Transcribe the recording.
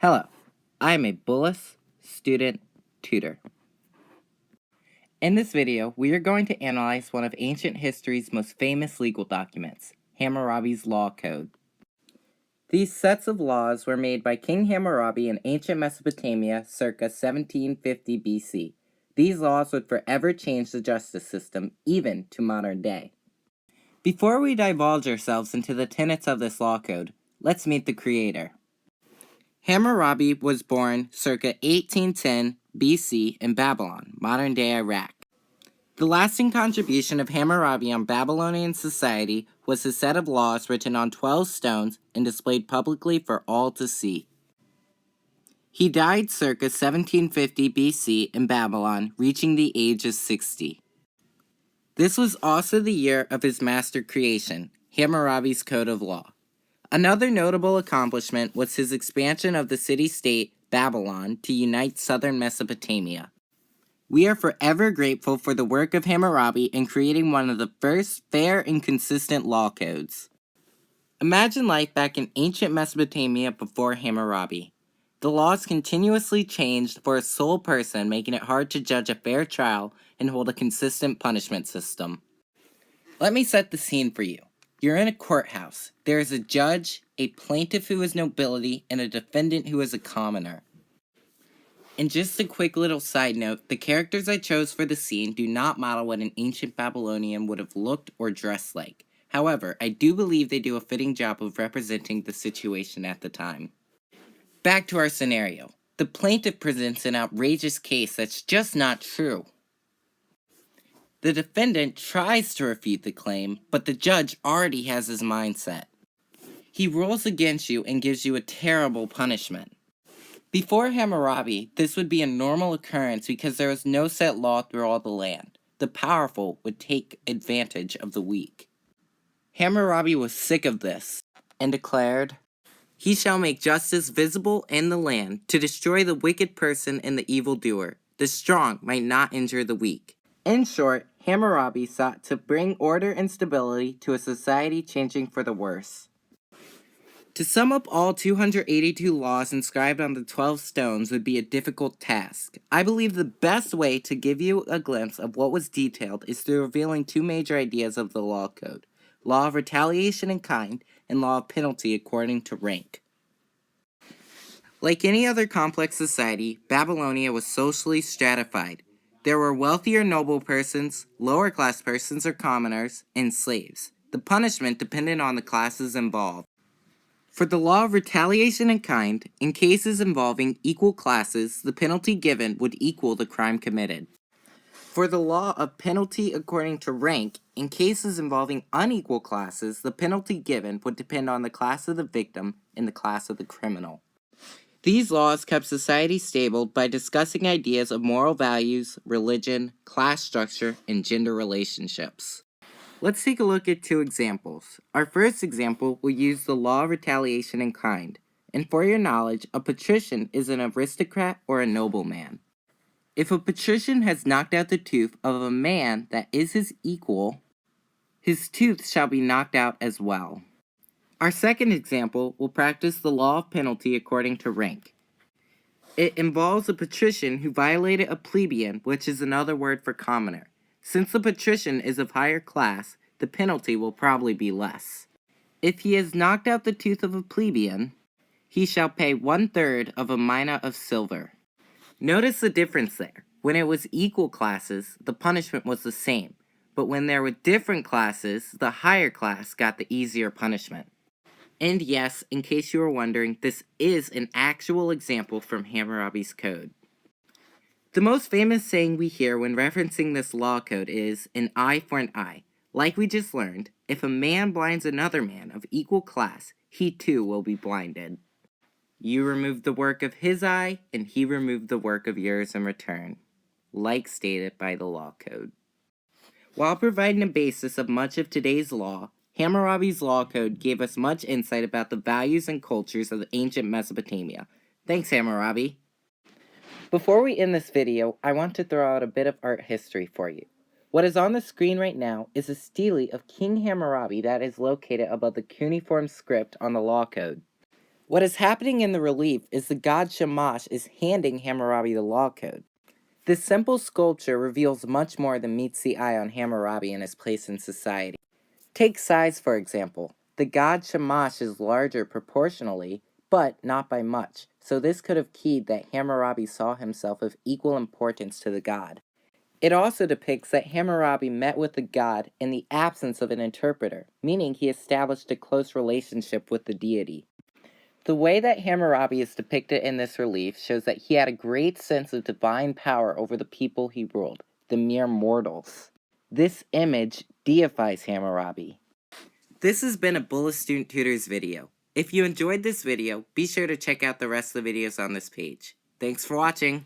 Hello, I am a Bullis Student Tutor. In this video, we are going to analyze one of ancient history's most famous legal documents, Hammurabi's Law Code. These sets of laws were made by King Hammurabi in ancient Mesopotamia circa 1750 BC. These laws would forever change the justice system, even to modern day. Before we divulge ourselves into the tenets of this law code, let's meet the creator. Hammurabi was born circa 1810 BC in Babylon, modern-day Iraq. The lasting contribution of Hammurabi on Babylonian society was his set of laws written on 12 stones and displayed publicly for all to see. He died circa 1750 BC in Babylon, reaching the age of 60. This was also the year of his master creation, Hammurabi's Code of Law. Another notable accomplishment was his expansion of the city-state, Babylon, to unite southern Mesopotamia. We are forever grateful for the work of Hammurabi in creating one of the first fair and consistent law codes. Imagine life back in ancient Mesopotamia before Hammurabi. The laws continuously changed for a sole person, making it hard to judge a fair trial and hold a consistent punishment system. Let me set the scene for you. You're in a courthouse. There is a judge, a plaintiff who is nobility, and a defendant who is a commoner. And just a quick little side note, the characters I chose for the scene do not model what an ancient Babylonian would have looked or dressed like. However, I do believe they do a fitting job of representing the situation at the time. Back to our scenario. The plaintiff presents an outrageous case that's just not true. The defendant tries to refute the claim, but the judge already has his mind set. He rules against you and gives you a terrible punishment. Before Hammurabi, this would be a normal occurrence because there was no set law through all the land. The powerful would take advantage of the weak. Hammurabi was sick of this and declared, "He shall make justice visible in the land to destroy the wicked person and the evildoer. The strong might not injure the weak." In short, Hammurabi sought to bring order and stability to a society changing for the worse. To sum up all 282 laws inscribed on the 12 stones would be a difficult task. I believe the best way to give you a glimpse of what was detailed is through revealing two major ideas of the law code: law of retaliation in kind and law of penalty according to rank. Like any other complex society, Babylonia was socially stratified. There were wealthier noble persons, lower class persons or commoners, and slaves. The punishment depended on the classes involved. For the law of retaliation in kind, in cases involving equal classes, the penalty given would equal the crime committed. For the law of penalty according to rank, in cases involving unequal classes, the penalty given would depend on the class of the victim and the class of the criminal. These laws kept society stable by discussing ideas of moral values, religion, class structure, and gender relationships. Let's take a look at two examples. Our first example will use the law of retaliation in kind. And for your knowledge, a patrician is an aristocrat or a nobleman. If a patrician has knocked out the tooth of a man that is his equal, his tooth shall be knocked out as well. Our second example will practice the law of penalty according to rank. It involves a patrician who violated a plebeian, which is another word for commoner. Since the patrician is of higher class, the penalty will probably be less. If he has knocked out the tooth of a plebeian, he shall pay 1/3 of a mina of silver. Notice the difference there. When it was equal classes, the punishment was the same, but when there were different classes, the higher class got the easier punishment. And yes, in case you were wondering, this is an actual example from Hammurabi's code. The most famous saying we hear when referencing this law code is an eye for an eye. Like we just learned, if a man blinds another man of equal class, he too will be blinded. You removed the work of his eye, and he removed the work of yours in return, like stated by the law code. While providing a basis of much of today's law, Hammurabi's law code gave us much insight about the values and cultures of ancient Mesopotamia. Thanks, Hammurabi. Before we end this video, I want to throw out a bit of art history for you. What is on the screen right now is a stele of King Hammurabi that is located above the cuneiform script on the law code. What is happening in the relief is the god Shamash is handing Hammurabi the law code. This simple sculpture reveals much more than meets the eye on Hammurabi and his place in society. Take size, for example. The god Shamash is larger proportionally, but not by much, so this could have keyed that Hammurabi saw himself of equal importance to the god. It also depicts that Hammurabi met with the god in the absence of an interpreter, meaning he established a close relationship with the deity. The way that Hammurabi is depicted in this relief shows that he had a great sense of divine power over the people he ruled, the mere mortals. This image deifies Hammurabi. This has been a Bullis Student Tutors video. If you enjoyed this video, be sure to check out the rest of the videos on this page. Thanks for watching!